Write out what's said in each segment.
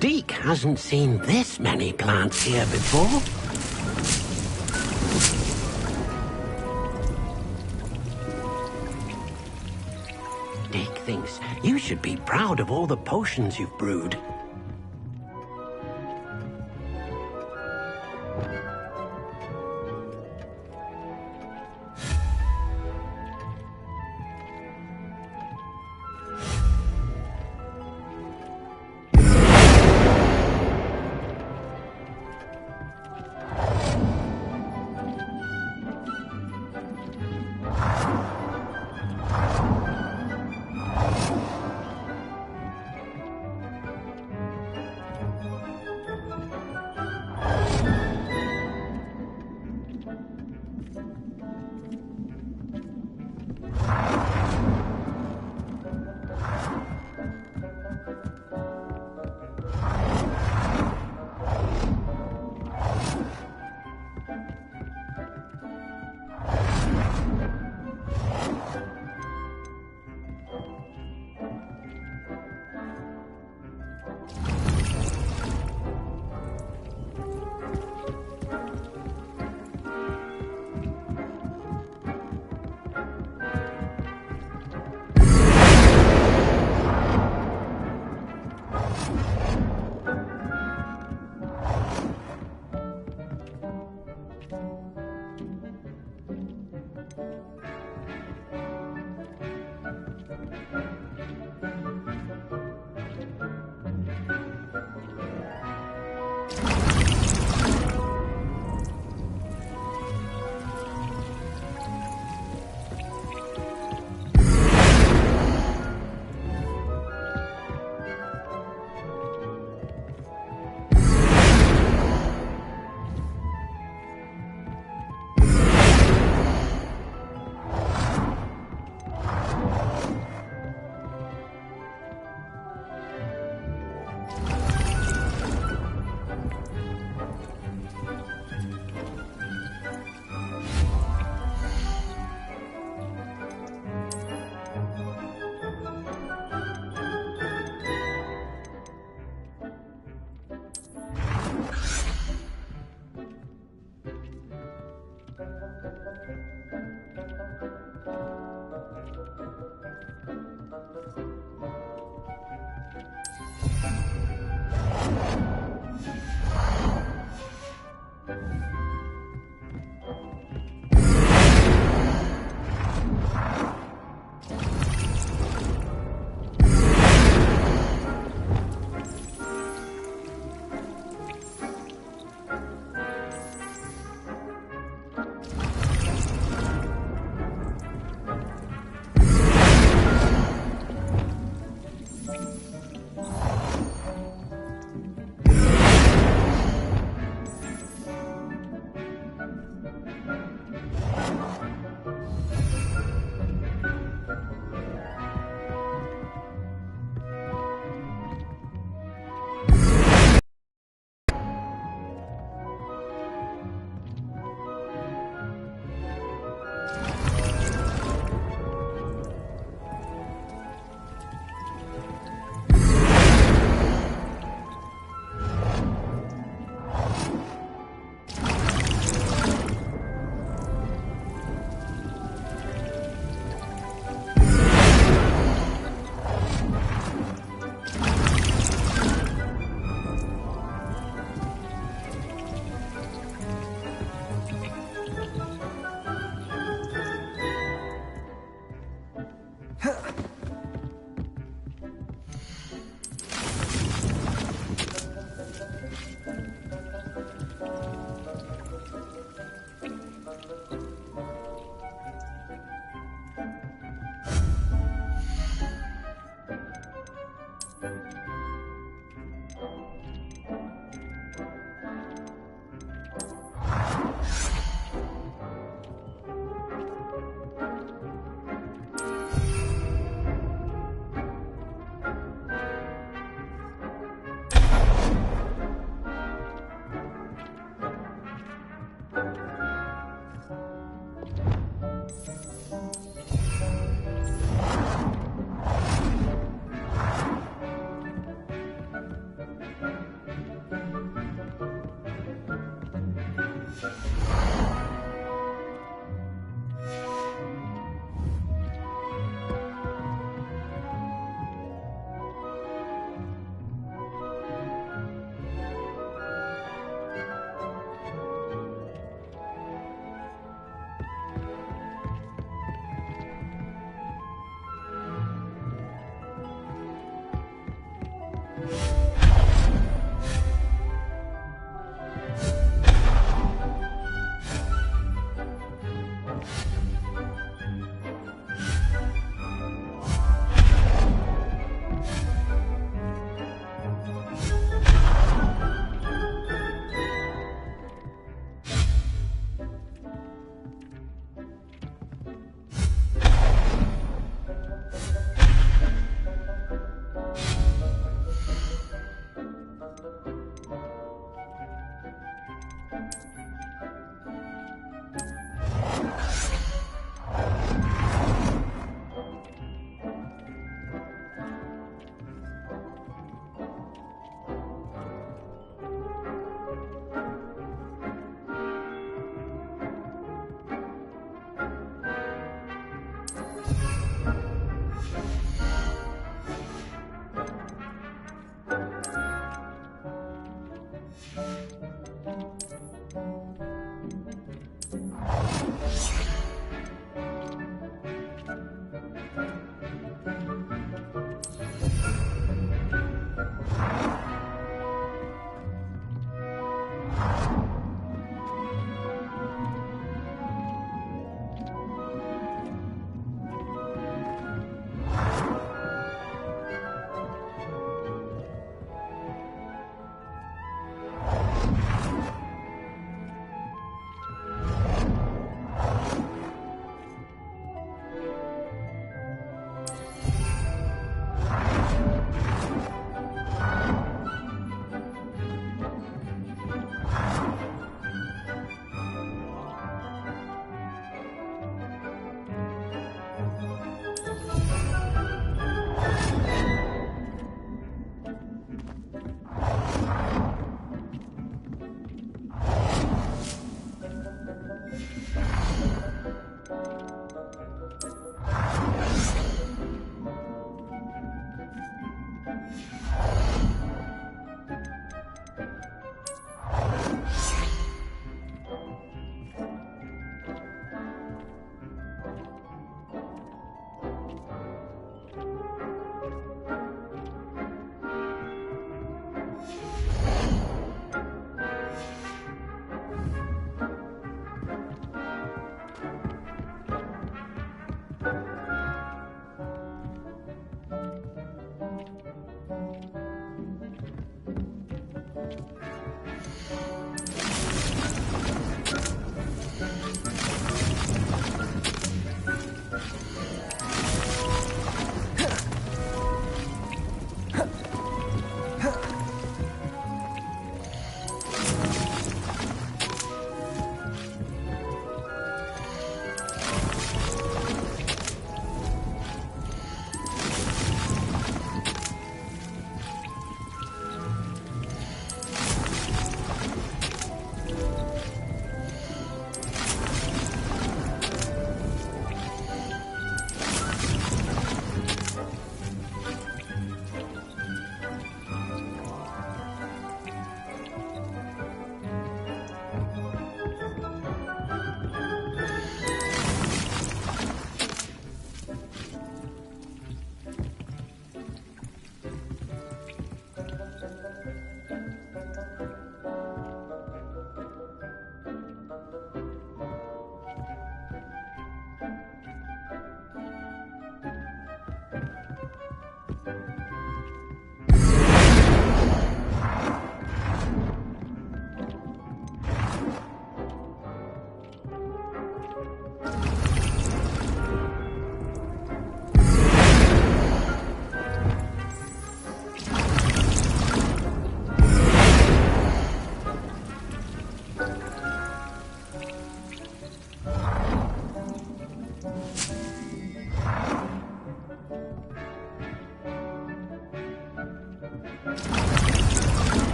Deke hasn't seen this many plants here before. Deke thinks you should be proud of all the potions you've brewed.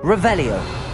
Revelio.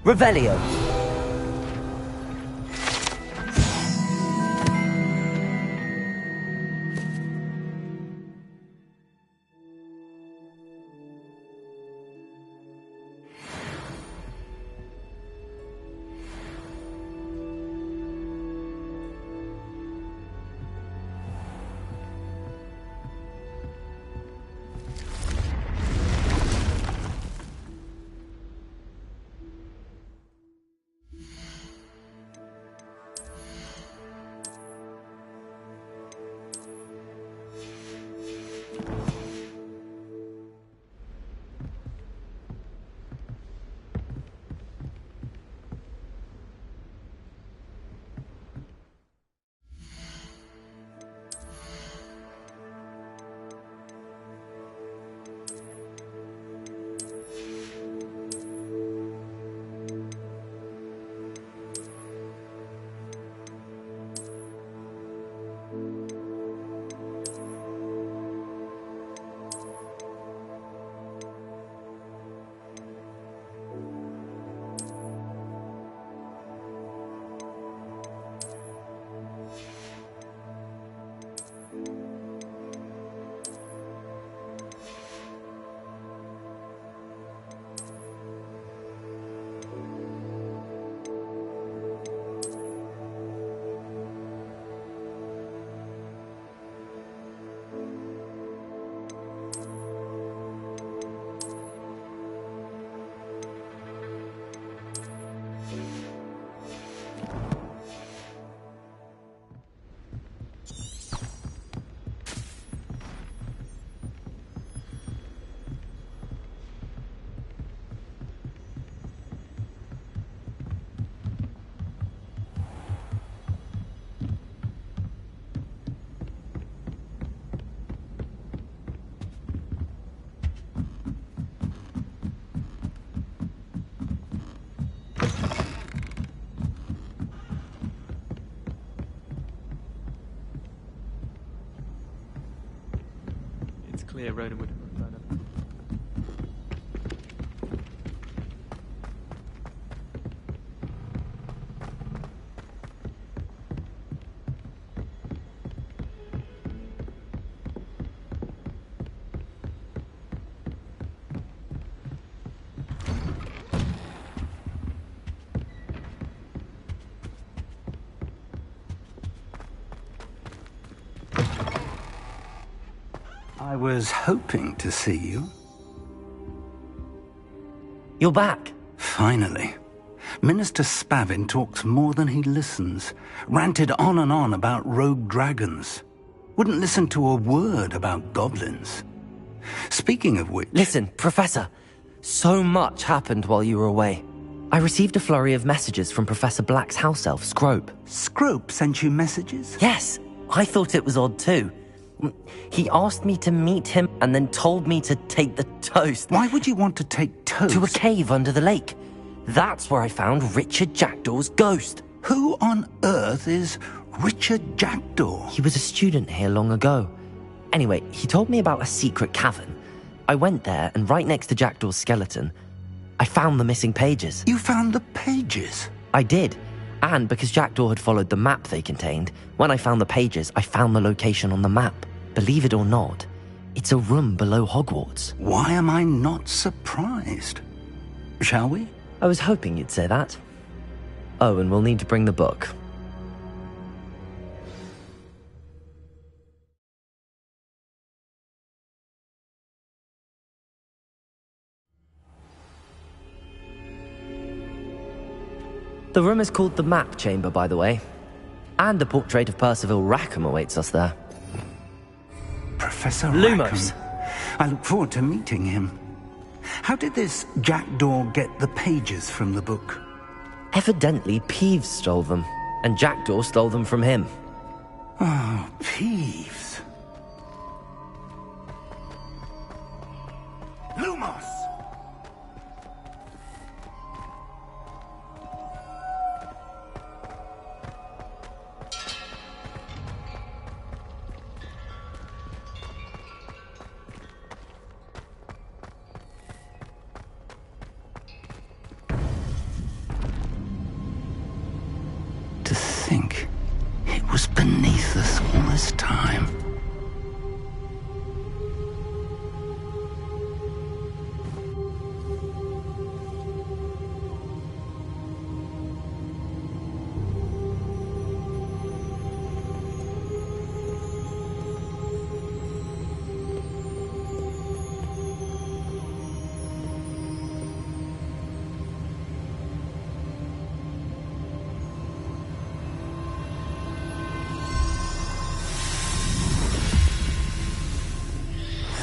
Revelio. clear, Ronan would have blown up. I was hoping to see you. You're back. Finally. Minister Spavin talks more than he listens. Ranted on and on about rogue dragons. Wouldn't listen to a word about goblins. Speaking of which... Listen, Professor. So much happened while you were away. I received a flurry of messages from Professor Black's house elf, Scrope. Scrope sent you messages? Yes. I thought it was odd too. He asked me to meet him and then told me to take the toast. Why would you want to take toast? To a cave under the lake. That's where I found Richard Jackdaw's ghost. Who on earth is Richard Jackdaw? He was a student here long ago. Anyway, he told me about a secret cavern. I went there, and right next to Jackdaw's skeleton, I found the missing pages. You found the pages? I did. And because Jackdaw had followed the map they contained, when I found the pages, I found the location on the map. Believe it or not, it's a room below Hogwarts. Why am I not surprised? Shall we? I was hoping you'd say that. Oh, and we'll need to bring the book. The room is called the Map Chamber, by the way. And a portrait of Percival Rackham awaits us there. Professor Lumos. Rackham. I look forward to meeting him. How did this Jackdaw get the pages from the book? Evidently, Peeves stole them, and Jackdaw stole them from him. Oh, Peeves. Lumos! To think it was beneath us all this time.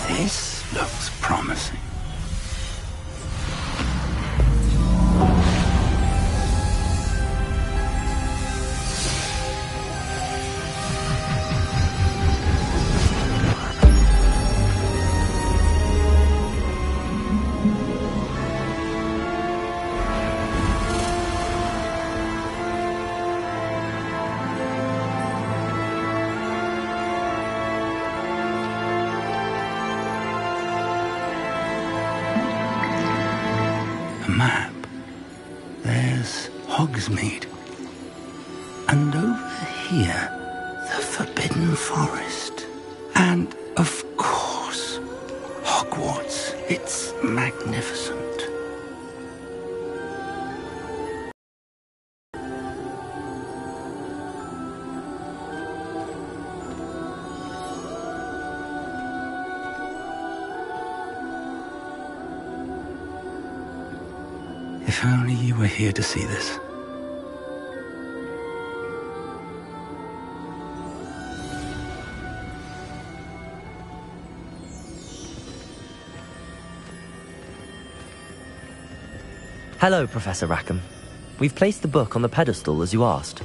This looks promising. A map. There's Hogsmeade. And over here, the Forbidden Forest. And, of course, Hogwarts. It's magnificent. If only you were here to see this. Hello, Professor Rackham. We've placed the book on the pedestal as you asked.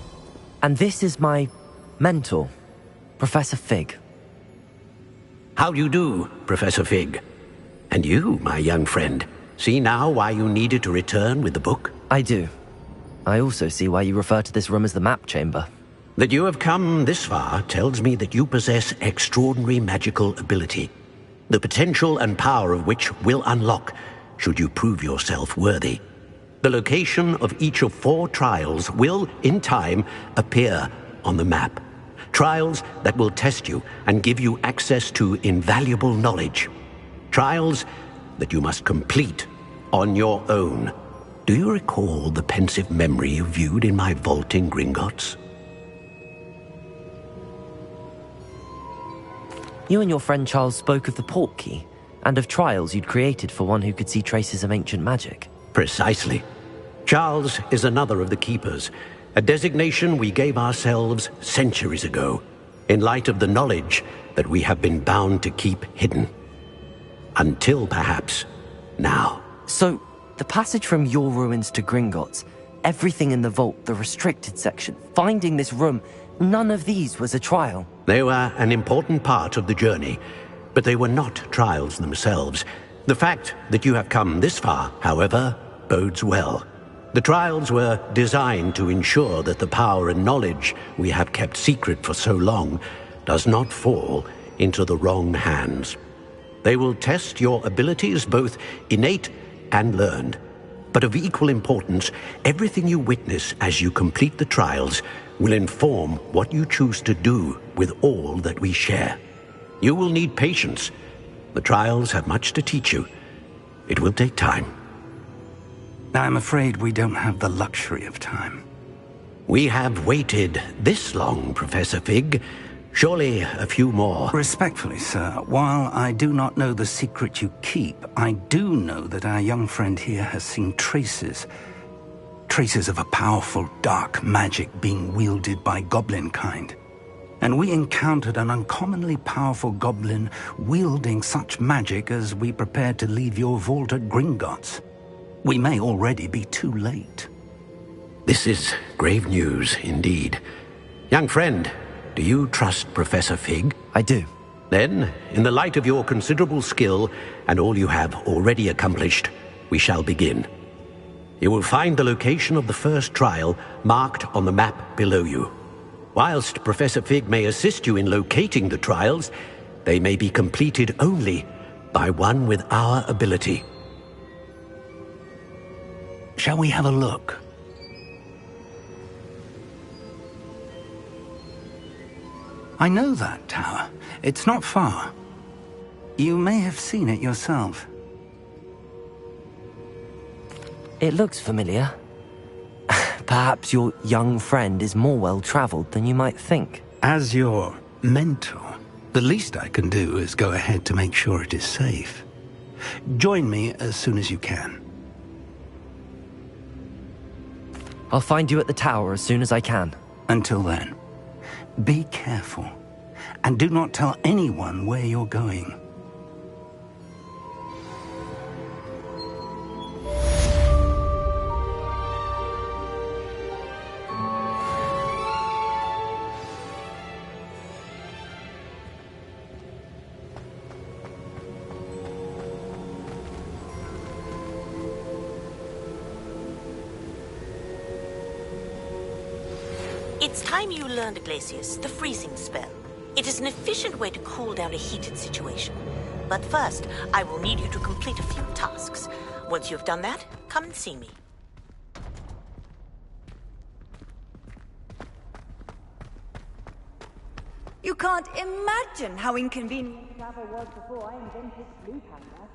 And this is my mentor, Professor Fig. How do you do, Professor Fig? And you, my young friend, see now why you needed to return with the book? I do. I also see why you refer to this room as the Map Chamber. That you have come this far tells me that you possess extraordinary magical ability. the potential and power of which will unlock should you prove yourself worthy. The location of each of 4 trials will, in time, appear on the map. Trials that will test you and give you access to invaluable knowledge. Trials that you must complete on your own. Do you recall the pensive memory you viewed in my vault in Gringotts? You and your friend Charles spoke of the port key, and of trials you'd created for one who could see traces of ancient magic. Precisely. Charles is another of the Keepers, a designation we gave ourselves centuries ago, in light of the knowledge that we have been bound to keep hidden. Until, perhaps, now. So, the passage from your ruins to Gringotts, everything in the vault, the restricted section, finding this room, none of these was a trial. They were an important part of the journey, but they were not trials themselves. The fact that you have come this far, however, bodes well. The trials were designed to ensure that the power and knowledge we have kept secret for so long does not fall into the wrong hands. They will test your abilities, both innate and learned. But of equal importance, everything you witness as you complete the trials will inform what you choose to do with all that we share. You will need patience. The trials have much to teach you. It will take time. I'm afraid we don't have the luxury of time. We have waited this long, Professor Fig. Surely a few more. Respectfully, sir, while I do not know the secret you keep, I do know that our young friend here has seen traces of a powerful dark magic being wielded by goblin kind. And we encountered an uncommonly powerful goblin wielding such magic as we prepared to leave your vault at Gringotts. We may already be too late. This is grave news indeed. Young friend, do you trust Professor Fig? I do. Then, in the light of your considerable skill and all you have already accomplished, we shall begin. You will find the location of the first trial marked on the map below you. Whilst Professor Fig may assist you in locating the trials, they may be completed only by one with our ability. Shall we have a look? I know that tower. It's not far. You may have seen it yourself. It looks familiar. Perhaps your young friend is more well-traveled than you might think. As your mentor, the least I can do is go ahead to make sure it is safe. Join me as soon as you can. I'll find you at the tower as soon as I can. Until then, be careful, and do not tell anyone where you're going. It's time you learned, Glacius, the freezing spell. It is an efficient way to cool down a heated situation. But first, I will need you to complete a few tasks. Once you've done that, come and see me. You can't imagine how inconvenient travel was before I invented sleep hunger.